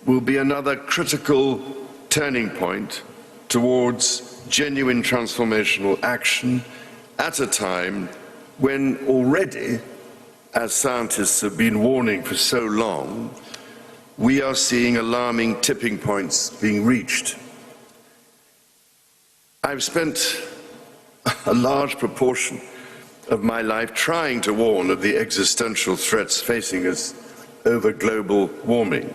will be another critical turning point towards genuine transformational action at a time when already, as scientists have been warning for so long, we are seeing alarming tipping points being reached. I've spent a large proportion of my life trying to warn of the existential threats facing us over global warming,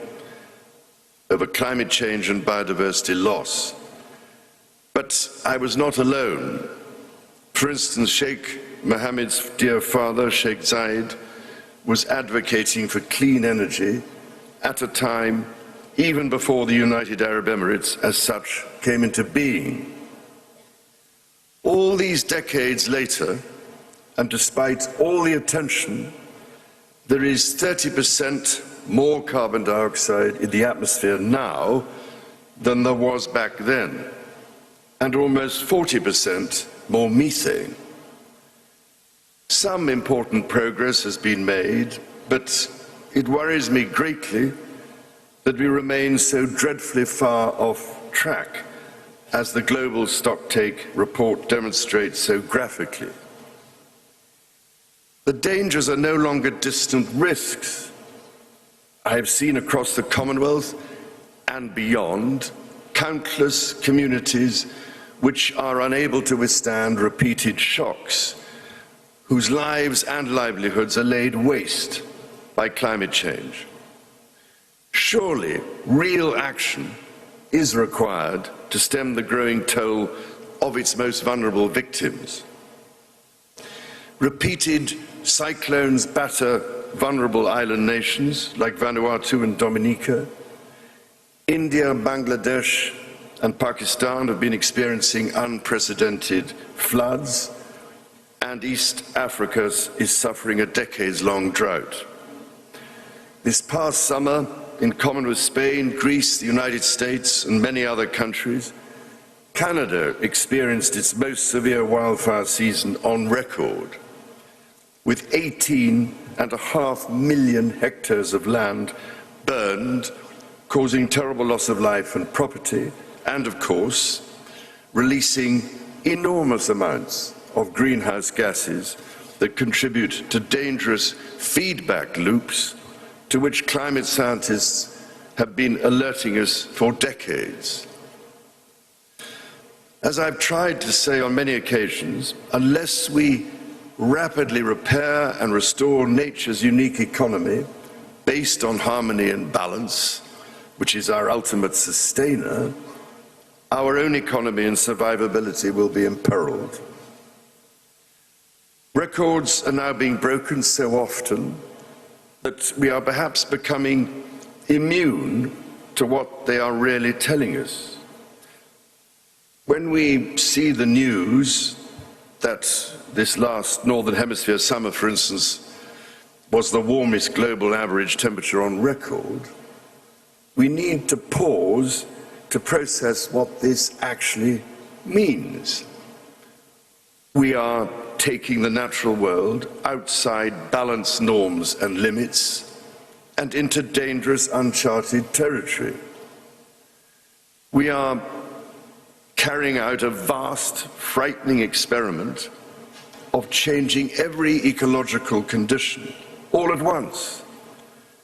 over climate change and biodiversity loss. But I was not alone. For instance, Sheikh Mohammed's dear father, Sheikh Zayed, was advocating for clean energy at a time even before the United Arab Emirates as such came into being. All these decades later, and despite all the attention, there is 30% more carbon dioxide in the atmosphere now than there was back then, and almost 40% more methane. Some important progress has been made, but it worries me greatly that we remain so dreadfully far off track, as the Global Stocktake report demonstrates so graphically. The dangers are no longer distant risks. I have seen across the Commonwealth and beyond countless communities which are unable to withstand repeated shocks, whose lives and livelihoods are laid waste by climate change. Surely, real action is required to stem the growing toll of its most vulnerable victims. Repeated cyclones batter vulnerable island nations like Vanuatu and Dominica. India, Bangladesh, and Pakistan have been experiencing unprecedented floods, and East Africa is suffering a decades-long drought. This past summer, in common with Spain, Greece, the United States, and many other countries, Canada experienced its most severe wildfire season on record, with 18.5 million hectares of land burned, causing terrible loss of life and property, and of course, releasing enormous amounts of greenhouse gases that contribute to dangerous feedback loops to which climate scientists have been alerting us for decades. As I've tried to say on many occasions, unless we rapidly repair and restore nature's unique economy based on harmony and balance, which is our ultimate sustainer, our own economy and survivability will be imperiled. Records are now being broken so often that we are perhaps becoming immune to what they are really telling us. When we see the news that this last Northern Hemisphere summer, for instance, was the warmest global average temperature on record, we need to pause to process what this actually means. We are taking the natural world outside balanced norms and limits and into dangerous, uncharted territory. We are carrying out a vast, frightening experiment of changing every ecological condition all at once,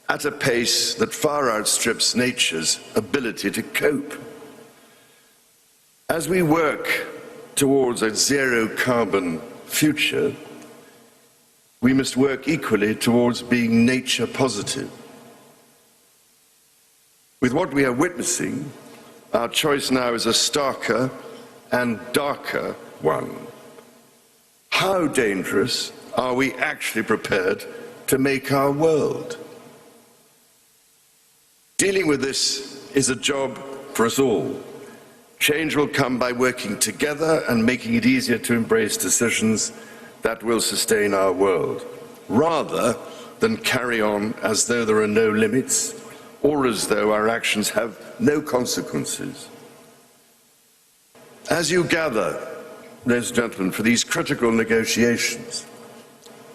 at a pace that far outstrips nature's ability to cope. As we work towards a zero-carbon future, we must work equally towards being nature positive. With what we are witnessing, our choice now is a starker and darker one. How dangerous are we actually prepared to make our world? Dealing with this is a job for us all. Change will come by working together and making it easier to embrace decisions that will sustain our world, rather than carry on as though there are no limits or as though our actions have no consequences. As you gather, ladies and gentlemen, for these critical negotiations,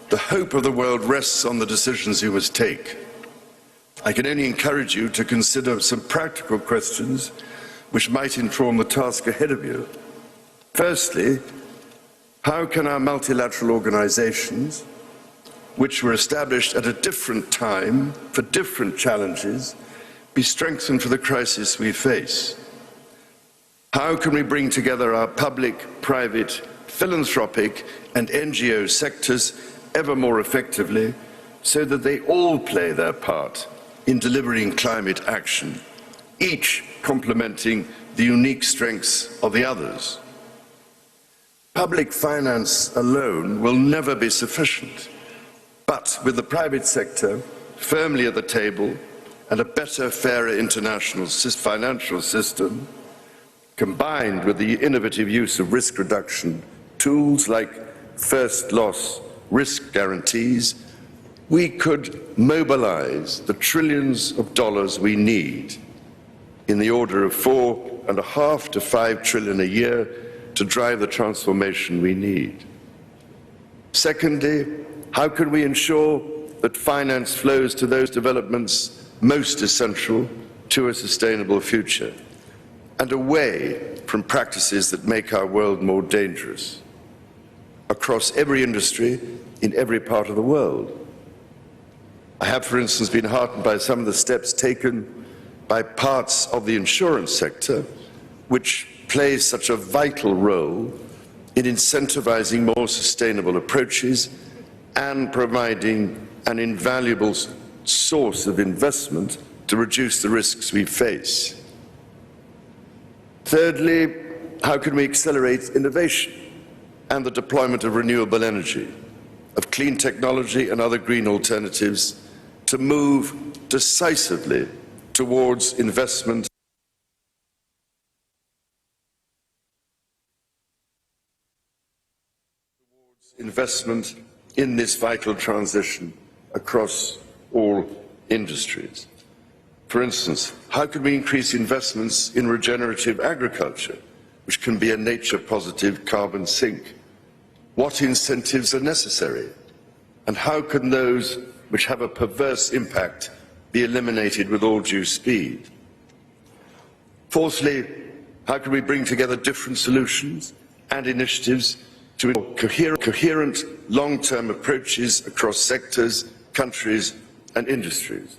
the hope of the world rests on the decisions you must take. I can only encourage you to consider some practical questions which might inform the task ahead of you. Firstly, how can our multilateral organizations, which were established at a different time for different challenges, be strengthened for the crisis we face? How can we bring together our public, private, philanthropic and NGO sectors ever more effectively so that they all play their part in delivering climate action, each complementing the unique strengths of the others? Public finance alone will never be sufficient, but with the private sector firmly at the table and a better, fairer international financial system, combined with the innovative use of risk reduction tools like first loss risk guarantees, we could mobilize the trillions of dollars we need, in the order of $4.5 to $5 trillion a year, to drive the transformation we need. Secondly, how can we ensure that finance flows to those developments most essential to a sustainable future and away from practices that make our world more dangerous across every industry in every part of the world? I have, for instance, been heartened by some of the steps taken by parts of the insurance sector, which plays such a vital role in incentivizing more sustainable approaches and providing an invaluable source of investment to reduce the risks we face. Thirdly, how can we accelerate innovation and the deployment of renewable energy, of clean technology and other green alternatives to move decisively towards investment in this vital transition across all industries? For instance, how can we increase investments in regenerative agriculture, which can be a nature-positive carbon sink? What incentives are necessary? And how can those which have a perverse impact be eliminated with all due speed? Fourthly, how can we bring together different solutions and initiatives to coherent long-term approaches across sectors, countries and industries?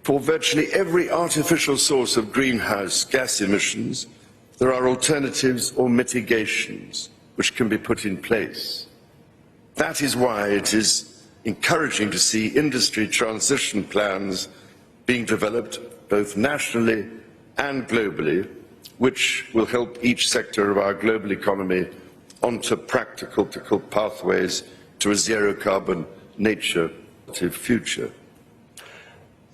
For virtually every artificial source of greenhouse gas emissions, there are alternatives or mitigations which can be put in place. That is why it is encouraging to see industry transition plans being developed both nationally and globally, which will help each sector of our global economy onto practical pathways to a zero-carbon, nature-positive future.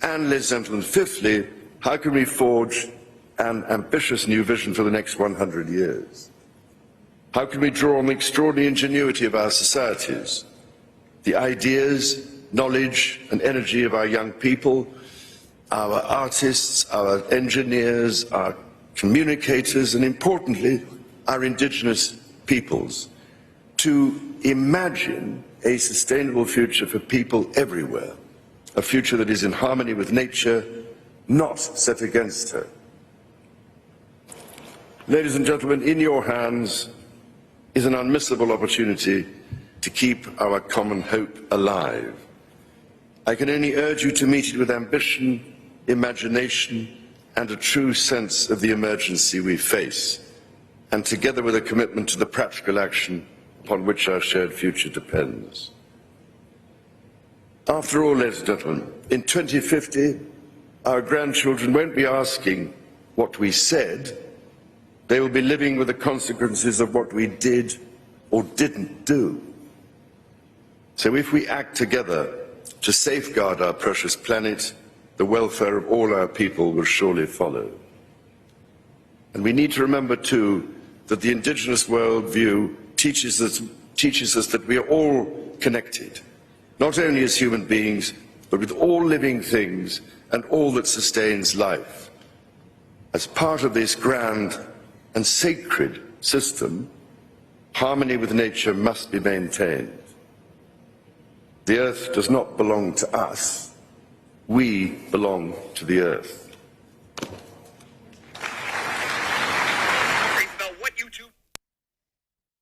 And, ladies and gentlemen, fifthly, how can we forge an ambitious new vision for the next 100 years? How can we draw on the extraordinary ingenuity of our societies, the ideas, knowledge and energy of our young people, our artists, our engineers, our communicators, and importantly, our indigenous peoples, to imagine a sustainable future for people everywhere, a future that is in harmony with nature, not set against her. Ladies and gentlemen, in your hands is an unmissable opportunity to keep our common hope alive. I can only urge you to meet it with ambition, imagination, and a true sense of the emergency we face, and together with a commitment to the practical action upon which our shared future depends. After all, ladies and gentlemen, in 2050, our grandchildren won't be asking what we said. They will be living with the consequences of what we did or didn't do. So if we act together to safeguard our precious planet, the welfare of all our people will surely follow. And we need to remember too that the indigenous worldview teaches us that we are all connected, not only as human beings, but with all living things and all that sustains life. As part of this grand and sacred system, harmony with nature must be maintained. The earth does not belong to us, We belong to the earth.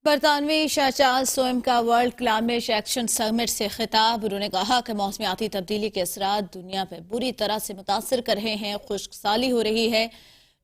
बरतानवी Shahjahan स्वयं का world climate action summit से खिताब। उन्होंने कहा कि मौसमियाती तब्दीली के असरात दुनिया पर बुरी तरह से मुतासर कर रहे हैं। खुश्क साली हो रही है,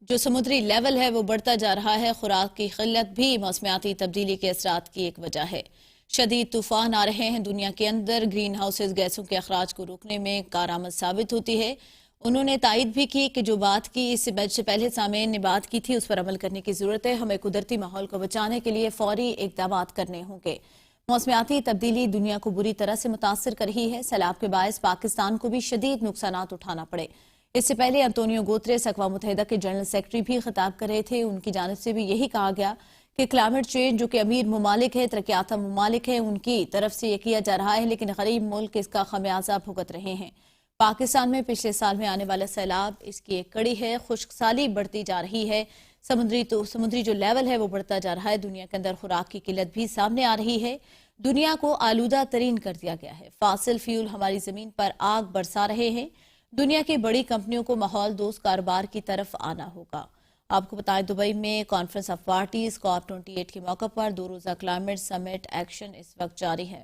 जो समुद्री लेवल है वो बढ़ता जा रहा है। खुराक की किल्लत भी मौसमियाती तब्दीली के असरात की एक वजह है। शदीद तूफान आ रहे हैं। दुनिया के अंदर ग्रीन हाउसेज गैसों के अखराज को रोकने में कारआमद साबित होती है। उन्होंने तायद भी की कि जो बात की इससे पहले सामईन ने बात की थी उस पर अमल करने की जरूरत है। हमें कुदरती माहौल को बचाने के लिए फौरी इकदाम करने होंगे। मौसमियाती तब्दीली दुनिया को बुरी तरह से मुतासर कर रही है। सैलाब के बायस पाकिस्तान को भी शदीद नुकसान उठाना पड़े। इससे पहले अंतोनियो गुतरेस अक़वाम मुत्तहिदा के जनरल सेक्रेटरी भी खिताब कर रहे थे। उनकी जानिब से भी यही कहा गया कि क्लाइमेट चेंज जो कि अमीर ममालिक है, तरक्याता ममालिक है, उनकी तरफ से यह किया जा रहा है, लेकिन गरीब मुल्क इसका खमियाजा भुगत रहे हैं। पाकिस्तान में पिछले साल में आने वाला सैलाब इसकी एक कड़ी है। खुश्क साली बढ़ती जा रही है। समुद्री जो लेवल है वो बढ़ता जा रहा है। दुनिया के अंदर खुराक की किल्लत भी सामने आ रही है। दुनिया को आलूदा तरीन कर दिया गया है। फासिल फ्यूल हमारी जमीन पर आग बरसा रहे हैं। दुनिया की बड़ी कंपनियों को माहौल दोस्त कारोबार की तरफ आना होगा। आपको बताएं, दुबई में कॉन्फ्रेंस ऑफ पार्टीज COP28 के मौके पर 2 रोजा क्लाइमेट समिट एक्शन इस वक्त जारी है।